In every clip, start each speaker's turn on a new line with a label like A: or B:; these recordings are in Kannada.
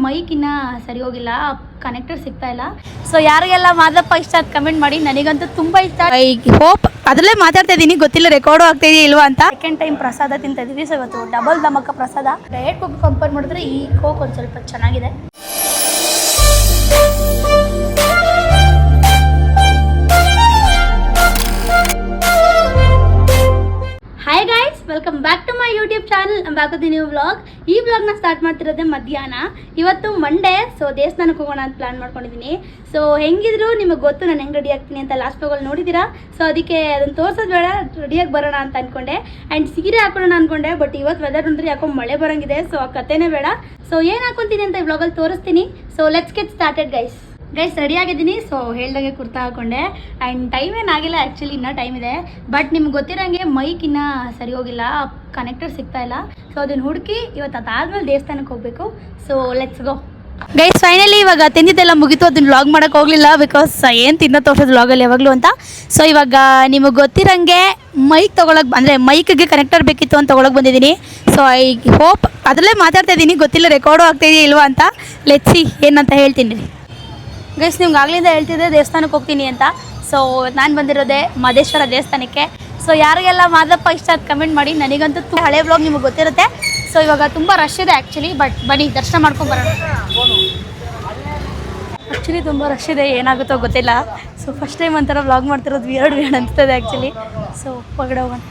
A: ಮೈಕ್ ಇನ್ನ ಸರಿ ಹೋಗಿಲ್ಲ, ಕನೆಕ್ಟರ್ ಸಿಗ್ತಾ ಇಲ್ಲ. ಸೊ ಯಾರಿಗೆಲ್ಲ ಮಾದಪ್ಪ ಇಷ್ಟ ಅಂತ ಕಮೆಂಟ್ ಮಾಡಿ. ನನಗಂತೂ ತುಂಬ ಇಷ್ಟ. ಐ ಹೋಪ್ ಅದರಲ್ಲೇ ಮಾತಾಡ್ತಾ ಇದ್ದೀನಿ, ಗೊತ್ತಿಲ್ಲ ರೆಕಾರ್ಡು ಆಗ್ತಾ ಇದೆಯಾ ಇಲ್ವಾ ಅಂತ. ಸೆಕೆಂಡ್ ಟೈಮ್ ಪ್ರಸಾದ ತಿಂತಾ ಇದೀವಿ. ಸೊ ಇವತ್ತು ಡಬಲ್ ಧಮಕ ಪ್ರಸಾದ. ಡಯಟ್ ಕೋಕ್ ಕಂಪೇರ್ ಮಾಡಿದ್ರೆ ಈ ಕೋಕ್ ಒಂದು ಸ್ವಲ್ಪ ಚೆನ್ನಾಗಿದೆ. Hi guys, welcome back to my YouTube channel. Back to the new vlog. ಈ ವ್ಲಾಗ್ನ ಸ್ಟಾರ್ಟ್ ಮಾಡ್ತಿರೋದೇ ಮಧ್ಯಾಹ್ನ. ಇವತ್ತು ಮಂಡೇ, ಸೊ ದೇವಸ್ಥಾನಕ್ಕೆ ಹೋಗೋಣ ಅಂತ ಪ್ಲಾನ್ ಮಾಡ್ಕೊಂಡಿದ್ದೀನಿ. ಸೊ ಹೆಂಗಿದ್ರು ನಿಮಗೆ ಗೊತ್ತು ನಾನು ಹೆಂಗೆ ರೆಡಿ ಆಗ್ತೀನಿ ಅಂತ ಲಾಸ್ಟ್ ವ್ಲಾಗಲ್ಲಿ ನೋಡಿದ್ದೀರಾ. ಸೊ ಅದಕ್ಕೆ ಅದನ್ನು ತೋರ್ಸೋದು ಬೇಡ, ರೆಡಿಯಾಗಿ ಬರೋಣ ಅಂತ ಅಂದ್ಕೊಂಡೆ. ಆ್ಯಂಡ್ ಸೀರೆ ಹಾಕೋಣ ಅಂದ್ಕೊಂಡೆ, ಬಟ್ ಇವತ್ತು ವೆದರ್ ಅಂದ್ರೆ ಯಾಕೋ ಮಳೆ ಬರೋಂಗಿದೆ. ಸೊ ಆ ಕಥೆನೇ ಬೇಡ. ಸೊ ಏನು ಹಾಕೊತೀನಿ ಅಂತ ಈ ವ್ಲಾಗಲ್ಲಿ ತೋರಿಸ್ತೀನಿ. So let's get started guys. Ready ಆಗಿದ್ದೀನಿ. ಸೊ ಹೇಳ್ದಾಗೆ ಕುರ್ತಾ ಹಾಕೊಂಡೆ. ಆ್ಯಂಡ್ ಟೈಮ್ ಏನಾಗಿಲ್ಲ, ಆ್ಯಕ್ಚುಲಿ ಇನ್ನೂ ಟೈಮ್ ಇದೆ. ಬಟ್ ನಿಮ್ಗೆ ಗೊತ್ತಿರೋಂಗೆ ಮೈಕ್ ಇನ್ನೂ ಸರಿ ಹೋಗಿಲ್ಲ, ಕನೆಕ್ಟರ್ ಸಿಗ್ತಾ ಇಲ್ಲ. ಸೊ ಅದನ್ನು ಹುಡುಕಿ ಇವತ್ತು ಅದಾದ್ಮೇಲೆ ದೇವಸ್ಥಾನಕ್ಕೆ ಹೋಗಬೇಕು. So let's go guys. Finally ಇವಾಗ ತಿಂದಿದ್ದೆಲ್ಲ ಮುಗಿತು. ಅದನ್ನ ವ್ಲಾಗ್ ಮಾಡೋಕ್ಕೆ ಹೋಗಲಿಲ್ಲ, ಬಿಕಾಸ್ ಏನು ತಿನ್ನೋ ತೋರ್ಸೋದು ವ್ಲಾಗಲ್ಲಿ ಯಾವಾಗಲೂ ಅಂತ. ಸೊ ಇವಾಗ ನಿಮಗೆ ಗೊತ್ತಿರೋಂಗೆ ಮೈಕ್ ತೊಗೊಳಕ್ಕೆ ಅಂದರೆ ಮೈಕ್ಗೆ ಕನೆಕ್ಟರ್ ಬೇಕಿತ್ತು ಅಂತ ತೊಗೊಳಕ್ಕೆ ಬಂದಿದ್ದೀನಿ. ಸೊ ಐ ಹೋಪ್ ಅದರಲ್ಲೇ ಮಾತಾಡ್ತಾ ಇದ್ದೀನಿ, ಗೊತ್ತಿಲ್ಲ ರೆಕಾರ್ಡು ಆಗ್ತಾ ಇದೆಯಾ ಇಲ್ವಾ ಅಂತ. ಲೆಟ್ಸಿ ಏನಂತ ಹೇಳ್ತೀನಿ ರೀ ಗೈಸ್. ನಿಮ್ಗೆ ಆಗ್ಲಿಂದ ಹೇಳ್ತಿದ್ದೆ ದೇವಸ್ಥಾನಕ್ಕೆ ಹೋಗ್ತೀನಿ ಅಂತ. ಸೊ ನಾನು ಬಂದಿರೋದೆ ಮಹದೇಶ್ವರ ದೇವಸ್ಥಾನಕ್ಕೆ. ಸೊ ಯಾರಿಗೆಲ್ಲ ಮಾದಪ್ಪ ಇಷ್ಟ ಅಂತ ಕಮೆಂಟ್ ಮಾಡಿ. ನನಗಂತೂ ಹಳೆ ವ್ಲಾಗ್ ನಿಮಗೆ ಗೊತ್ತಿರುತ್ತೆ. ಸೊ ಇವಾಗ ತುಂಬ ರಶ್ ಇದೆ ಆ್ಯಕ್ಚುಲಿ, ಬಟ್ ಬನ್ನಿ ದರ್ಶನ ಮಾಡ್ಕೊಂಡು ಬರೋಣ. ಆ್ಯಕ್ಚುಲಿ ತುಂಬ ರಶ್ ಇದೆ, ಏನಾಗುತ್ತೋ ಗೊತ್ತಿಲ್ಲ. ಸೊ ಫಸ್ಟ್ ಟೈಮ್ ಒಂಥರ ವ್ಲಾಗ್ ಮಾಡ್ತಿರೋದು ವಿಯರ್ಡ್ ಅನಿಸ್ತದೆ ಆ್ಯಕ್ಚುಲಿ. ಸೊ ಹೊರಗಡೆ ಹೋಗೋಣ.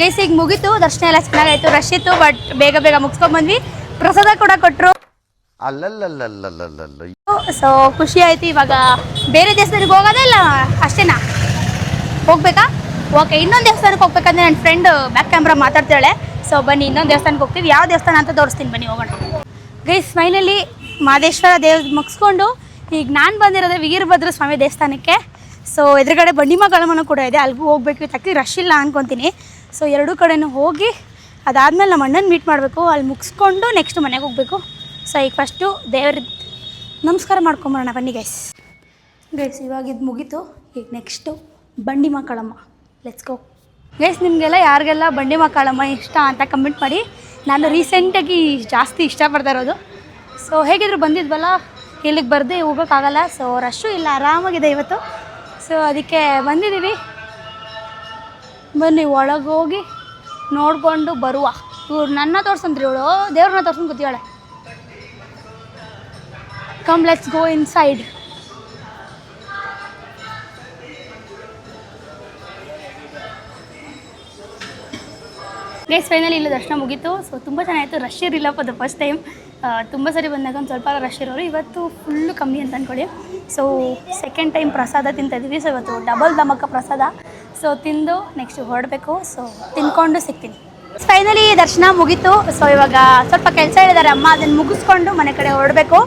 A: ಗೈಸ್ ಈಗ ಮುಗೀತು, ದರ್ಶನ ಎಲ್ಲ ಚೆನ್ನಾಗಾಯ್ತು. ರಶ್ ಇತ್ತು, ಬಟ್ ಬೇಗ ಬೇಗ ಮುಗಿಸ್ಕೊಂಡ್ ಬಂದ್ವಿ. ಪ್ರಸಾದ ಕೂಡ ಕೊಟ್ಟರು. ಸೊ ಖುಷಿ ಆಯ್ತು. ಇವಾಗ ಬೇರೆ ದೇವಸ್ಥಾನಕ್ಕೆ ಹೋಗೋದೇ ಇಲ್ಲ ಅಷ್ಟೇನಾ, ಹೋಗ್ಬೇಕಾ? ಓಕೆ, ಇನ್ನೊಂದು ದೇವಸ್ಥಾನಕ್ಕೆ ಹೋಗ್ಬೇಕಂದ್ರೆ ನನ್ನ ಫ್ರೆಂಡ್ ಬ್ಯಾಕ್ ಕ್ಯಾಮ್ರಾ ಮಾತಾಡ್ತಾಳೆ. ಸೊ ಬನ್ನಿ ಇನ್ನೊಂದು ದೇವಸ್ಥಾನಕ್ಕೆ ಹೋಗ್ತೀವಿ. ಯಾವ ದೇವಸ್ಥಾನ ಅಂತ ತೋರಿಸ್ತೀನಿ, ಬನ್ನಿ ಹೋಗೋಣ. ಗೈಸ್ ಫೈನಲಿ ಮಹದೇಶ್ವರ ಮುಗಿಸ್ಕೊಂಡು ಈಗ ನಾನು ಬಂದಿರೋದೇ ವೀರಭದ್ರ ಸ್ವಾಮಿ ದೇವಸ್ಥಾನಕ್ಕೆ. ಸೊ ಎದುರುಗಡೆ ಬಂಡಿಮಗಳಮ್ಮನೂ ಕೂಡ ಇದೆ, ಅಲ್ಲಿಗೂ ಹೋಗ್ಬೇಕು. ತಕ್ಕಿ ರಶ್ ಇಲ್ಲ ಅನ್ಕೊತೀನಿ. ಸೊ ಎರಡೂ ಕಡೆನೂ ಹೋಗಿ ಅದಾದಮೇಲೆ ನಮ್ಮ ಅಣ್ಣನ ಮೀಟ್ ಮಾಡಬೇಕು. ಅಲ್ಲಿ ಮುಗಿಸ್ಕೊಂಡು ನೆಕ್ಸ್ಟ್ ಮನೆಗೆ ಹೋಗಬೇಕು. ಸೊ ಈಗ ಫಸ್ಟು ದೇವ್ರ ನಮಸ್ಕಾರ ಮಾಡ್ಕೊಂಬರೋಣ ಬನ್ನಿ ಗೈಸ್. ಇವಾಗ ಇದು ಮುಗೀತು. ಈಗ next Bandimakkalamma. Let's go guys. ನಿಮಗೆಲ್ಲ ಯಾರಿಗೆಲ್ಲ ಬಂಡಿಮಕ್ಕಳಮ್ಮ ಇಷ್ಟ ಅಂತ ಕಮೆಂಟ್ ಮಾಡಿ. ನಾನು ರೀಸೆಂಟಾಗಿ ಜಾಸ್ತಿ ಇಷ್ಟಪಡ್ತಾ ಇರೋದು. ಸೊ ಹೇಗಿದ್ರು ಬಂದಿದ್ವಲ್ಲ, ಇಲ್ಲಿಗೆ ಬರದೆ ಹೋಗೋಕ್ಕಾಗಲ್ಲ. ಸೊ ರಶ್ಶು ಇಲ್ಲ, ಆರಾಮಾಗಿದೆ ಇವತ್ತು. ಸೊ ಅದಕ್ಕೆ ಬಂದಿದ್ದೀವಿ. ಬನ್ನಿ ಒಳಗೆ ಹೋಗಿ ನೋಡಿಕೊಂಡು ಬರುವ. ಇವ್ರು ನನ್ನ ತೋರ್ಸಂತ್ರಿ, ಇವಳು ದೇವ್ರನ್ನ ತೋರ್ಸ್ಕೊಂಡು ಕೂತಿಯಾಳೆ. Come let's go inside. Guys finally ಇಲ್ಲಿ ದರ್ಶನ ಮುಗೀತು. ಸೊ ತುಂಬ ಚೆನ್ನಾಗಿತ್ತು. ರಶ್ ಇರಲಿಲ್ಲಪ್ಪ ಅದು ಫಸ್ಟ್ ಟೈಮ್. ತುಂಬ ಸರಿ ಬಂದಾಗ ಒಂದು ಸ್ವಲ್ಪ ರಶ್ ಇರೋರು, ಇವತ್ತು ಫುಲ್ಲು ಕಮ್ಮಿ ಅಂತ ಅಂದ್ಕೊಳ್ಳಿ. ಸೊ ಸೆಕೆಂಡ್ ಟೈಮ್ ಪ್ರಸಾದ ತಿಂತಾಯಿದ್ದೀವಿ. ಸೊ ಇವತ್ತು ಡಬಲ್ ಧಮಕ ಪ್ರಸಾದ. ಸೊ ತಿಂದು ನೆಕ್ಸ್ಟ್ ಹೊರಡಬೇಕು. ಸೊ ತಿನ್ಕೊಂಡು ಸಿಗ್ತೀನಿ. ಫೈನಲಿ ದರ್ಶನ ಮುಗೀತು. ಸೊ ಇವಾಗ ಸ್ವಲ್ಪ ಕೆಲಸ ಹೇಳಿದ್ದಾರೆ ಅಮ್ಮ, ಅದನ್ನು ಮುಗಿಸ್ಕೊಂಡು ಮನೆ ಕಡೆ ಹೊರಡಬೇಕು.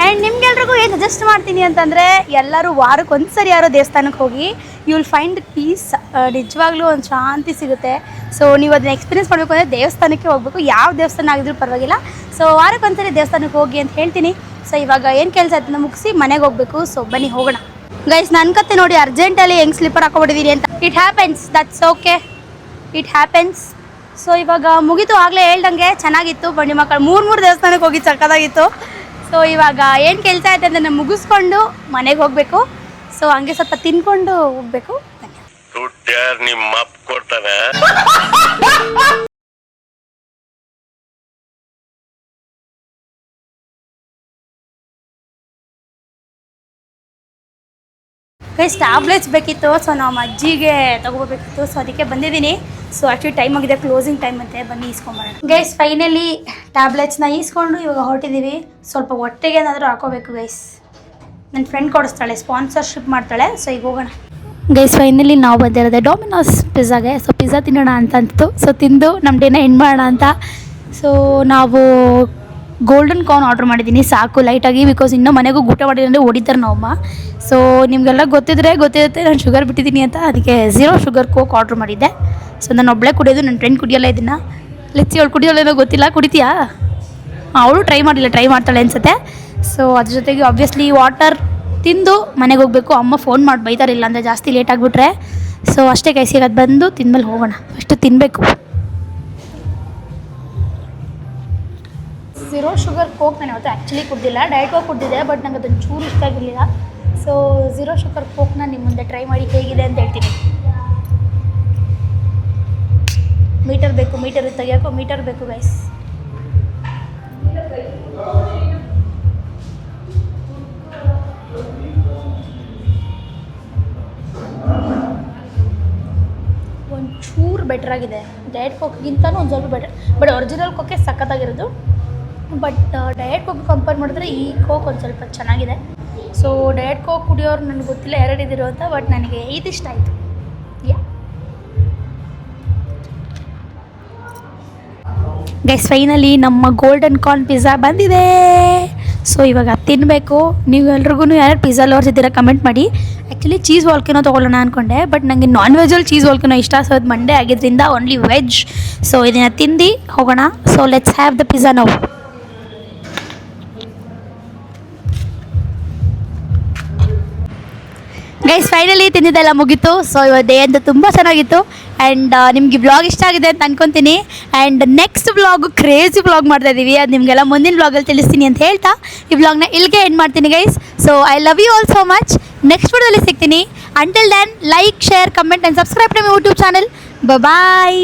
A: ಆ್ಯಂಡ್ ನಿಮ್ಗೆಲ್ರಿಗೂ ಏನು ಸಜೆಸ್ಟ್ ಮಾಡ್ತೀನಿ ಅಂತಂದರೆ, ಎಲ್ಲರೂ ವಾರಕ್ಕೆ ಒಂದು ಸರಿ ಯಾರೋ ದೇವಸ್ಥಾನಕ್ಕೆ ಹೋಗಿ, ಯು ವಿಲ್ ಫೈಂಡ್ ಪೀಸ್. ನಿಜವಾಗ್ಲೂ ಒಂದು ಶಾಂತಿ ಸಿಗುತ್ತೆ. ಸೊ ನೀವು ಅದನ್ನ ಎಕ್ಸ್ಪೀರಿಯನ್ಸ್ ಮಾಡಬೇಕು ಅಂದರೆ ದೇವಸ್ಥಾನಕ್ಕೆ ಹೋಗಬೇಕು. ಯಾವ ದೇವಸ್ಥಾನ ಆಗಿದ್ರೂ ಪರವಾಗಿಲ್ಲ. ಸೊ ವಾರಕ್ಕೆ ಒಂದು ಸರಿ ದೇವಸ್ಥಾನಕ್ಕೆ ಹೋಗಿ ಅಂತ ಹೇಳ್ತೀನಿ. ಸೊ ಇವಾಗ ಏನು ಕೆಲಸ ಅದನ್ನ ಮುಗಿಸಿ ಮನೆಗೆ ಹೋಗಬೇಕು. ಸೊ ಬನ್ನಿ ಹೋಗೋಣ. ಗೈಸ್ ನನ್ನ ಕತೆ ನೋಡಿ, ಅರ್ಜೆಂಟಲ್ಲಿ ಹೆಂಗೆ ಸ್ಲಿಪ್ಪರ್ ಹಾಕೊಬಿಟ್ಟಿದ್ದೀನಿ ಅಂತ. It happens, that's okay, it happens. So ಇವಾಗ ಮುಗೀತು. ಆಗಲೇ ಹೇಳ್ದಂಗೆ ಚೆನ್ನಾಗಿತ್ತು. ಬಂಡಿಮಕ್ಕಳು ಮೂರು ದೇವಸ್ಥಾನಕ್ಕೆ ಹೋಗಿ ಸಕ್ಕದಾಗಿತ್ತು. ಸೊ ಇವಾಗ ಏನು ಕೆಲಸ ಆಯ್ತು ಅದನ್ನು ಮುಗಿಸ್ಕೊಂಡು ಮನೆಗೆ ಹೋಗಬೇಕು. ಸೊ ಹಂಗೆ ಸ್ವಲ್ಪ ತಿನ್ಕೊಂಡು ಹೋಗಬೇಕು.
B: ನಿಮ್ಮ ಅಪ್ಪ ಕೊಡ್ತಾನೆ.
A: ಗೈಸ್ ಟ್ಯಾಬ್ಲೆಟ್ಸ್ ಬೇಕಿತ್ತು. ಸೊ ನಮ್ಮ ಅಜ್ಜಿಗೆ ತೊಗೋಬೇಕಿತ್ತು. ಸೊ ಅದಕ್ಕೆ ಬಂದಿದ್ದೀನಿ. ಸೊ ಆ್ಯಕ್ಚುಲಿ ಟೈಮ್ ಆಗಿದೆ, ಕ್ಲೋಸಿಂಗ್ ಟೈಮ್ ಅಂತೆ. ಬನ್ನಿ ಈಸ್ಕೊಂಬರೋಣ. ಗೈಸ್ ಫೈನಲಿ ಟ್ಯಾಬ್ಲೆಟ್ಸ್ನ ಈಸ್ಕೊಂಡು ಇವಾಗ ಹೊರಟಿದ್ದೀವಿ. ಸ್ವಲ್ಪ ಹೊಟ್ಟೆಗೆ ಏನಾದರೂ ಹಾಕೋಬೇಕು ಗೈಸ್. ನನ್ನ ಫ್ರೆಂಡ್ ಕೊಡಿಸ್ತಾಳೆ, ಸ್ಪಾನ್ಸರ್ಶಿಪ್ ಮಾಡ್ತಾಳೆ. ಸೊ ಈಗ ಹೋಗೋಣ. ಗೈಸ್ ಫೈನಲಿ ನಾವು ಬಂದಿರೋದೆ ಡೊಮಿನೋಸ್ ಪಿಜ್ಜಾಗೆ. ಸೊ ಪಿಜ್ಜಾ ತಿನ್ನೋಣ ಅಂತ ಅಂತು. ಸೊ ತಿಂದು ನಮ್ಮ ಡೇನ ಎಂಡ್ ಮಾಡೋಣ ಅಂತ. ಸೊ ನಾವು ಗೋಲ್ಡನ್ ಕಾರ್ನ್ ಆರ್ಡ್ರ್ ಮಾಡಿದ್ದೀನಿ. ಸಾಕು ಲೈಟಾಗಿ, ಬಿಕಾಸ್ ಇನ್ನೂ ಮನೆಗೂ ಊಟ ಮಾಡಿದ್ರೆ ಹೊಡಿತಾರೆ ನಾವಮ್ಮ. ಸೊ ನಿಮಗೆಲ್ಲ ಗೊತ್ತಿರುತ್ತೆ ನಾನು ಶುಗರ್ ಬಿಟ್ಟಿದ್ದೀನಿ ಅಂತ. ಅದಕ್ಕೆ 0 ಶುಗರ್ ಕೋಕ್ ಆರ್ಡ್ರ್ ಮಾಡಿದ್ದೆ. ಸೊ ನಾನು ಒಬ್ಬಳೇ ಕುಡಿಯೋದು, ನನ್ನ ಫ್ರೆಂಡ್ ಕುಡಿಯೋಲ್ಲ ಇದನ್ನು. ಲೆಚ್ಚಿ ಅವಳು ಕುಡಿಯೋಲೇನೋ ಗೊತ್ತಿಲ್ಲ, ಕುಡಿತೀಯಾ? ಅವಳು ಟ್ರೈ ಮಾಡಿಲ್ಲ, ಟ್ರೈ ಮಾಡ್ತಾಳೆ ಅನ್ಸುತ್ತೆ. ಸೊ ಅದ್ರ ಜೊತೆಗೆ ಆಬ್ವಿಯಸ್ಲಿ ವಾಟರ್ ತಿಂದು ಮನೆಗೆ ಹೋಗಬೇಕು. ಅಮ್ಮ ಫೋನ್ ಮಾಡಿ ಬೈತಾರಿಲ್ಲ ಅಂದರೆ ಜಾಸ್ತಿ ಲೇಟ್ ಆಗಿಬಿಟ್ರೆ. ಸೊ ಅಷ್ಟೇ ಕೈಸಿಗೆ ಅದು ಬಂದು ತಿಂದ್ಮೇಲೆ ಹೋಗೋಣ. ಅಷ್ಟು ತಿನ್ನಬೇಕು. ಝೀರೋ ಶುಗರ್ ಕೋಕ್ ನಾನು ಅವತ್ತು ಆ್ಯಕ್ಚುಲಿ ಕುಡ್ದಿಲ್ಲ, ಡಯಟ್ ಕೋಕ್ ಕುಡ್ದಿದ್ದೆ, ಬಟ್ ನಂಗೆ ಅದೊಂದು ಚೂರು ಇಷ್ಟ ಆಗಿರಲಿಲ್ಲ. ಸೊ ಝೀರೋ ಶುಗರ್ ಕೋಕ್ನ ನಿಮ್ಮ ಮುಂದೆ ಟ್ರೈ ಮಾಡಿ ಹೇಗಿದೆ ಅಂತ ಹೇಳ್ತೀನಿ. ಮೀಟರ್ ಬೇಕು, ಮೀಟರ್ ತೆಗಿಯೋಕ್ಕೋ ಮೀಟರ್ ಬೇಕು ಗೈಸ್. ಒಂಚೂರು ಬೆಟರ್ ಆಗಿದೆ ಡಯಟ್ ಕೋಕ್ಗಿಂತನೂ ಒಂದು ಸ್ವಲ್ಪ ಬೆಟರ್. ಬಟ್ ಒರಿಜಿನಲ್ ಕೋಕೆ ಸಖತ್ತಾಗಿರೋದು. ಬಟ್ ಡಯಟ್ ಕೋಕ್ ಕಂಪೇರ್ ಮಾಡಿದ್ರೆ ಈ ಕೋಕ್ ಒಂದು ಸ್ವಲ್ಪ ಚೆನ್ನಾಗಿದೆ. ಸೊ ಡಯಟ್ ಕೋಕ್ ಕುಡಿಯೋರು ನನಗೆ ಗೊತ್ತಿಲ್ಲ ಎರಡಿದಿರೋ ಅಂತ, ಬಟ್ ನನಗೆ ಇದು ಇಷ್ಟ ಆಯಿತು. ಯಾ ಗೈಸ್, ಫೈನಲಿ ನಮ್ಮ ಗೋಲ್ಡನ್ ಕಾರ್ನ್ ಪಿಜ್ಜಾ ಬಂದಿದೆ. ಸೊ ಇವಾಗ ತಿನ್ನಬೇಕು. ನೀವು ಎಲ್ರಿಗೂ ಯಾರು ಪಿಜ್ಜಾ ಲವರ್ಸ್ ಇದ್ದೀರಾ ಕಮೆಂಟ್ ಮಾಡಿ. ಆ್ಯಕ್ಚುಲಿ ಚೀಸ್ ವಾಲ್ಕಿನೋ ತೊಗೊಳ್ಳೋಣ ಅಂದ್ಕೊಂಡೆ, ಬಟ್ ನನಗೆ ನಾನ್ ವೆಜ್ಜಲ್ಲಿ ಚೀಸ್ ವಾಲ್ಕಿನೋ ಇಷ್ಟ. ಸೊ ಅದು ಮಂಡೇ ಆಗಿದ್ದರಿಂದ ಓನ್ಲಿ ವೆಜ್. ಸೊ ಇದನ್ನು ತಿಂದು ಹೋಗೋಣ. So let's have the pizza ನಾವು. ಗೈಸ್, ಫೈನಲಿ ತಿಂದಿದ್ದೆಲ್ಲ ಮುಗೀತು. ಸೊ ಇವತ್ತು ಡೇ ಅಂತ ತುಂಬ ಚೆನ್ನಾಗಿತ್ತು. ಆ್ಯಂಡ್ ನಿಮಗೆ ವ್ಲಾಗ್ ಇಷ್ಟ ಆಗಿದೆ ಅಂತ ಅನ್ಕೊತೀನಿ. And next vlog crazy vlog ಮಾಡ್ತಾಯಿದ್ದೀವಿ. ಅದು ನಿಮಗೆಲ್ಲ ಮುಂದಿನ ವ್ಲಾಗಲ್ಲಿ ತಿಳಿಸ್ತೀನಿ ಅಂತ ಹೇಳ್ತಾ ಈ ವ್ಲಾಗ್ನ ಇಲ್ಲಿಗೆ ಎಂಡ್ ಮಾಡ್ತೀನಿ guys. So I love you all so much. Next ವಿಡಿಯೋದಲ್ಲಿ ಸಿಗ್ತೀನಿ. Until then like, share, comment and subscribe to my YouTube channel. Bye.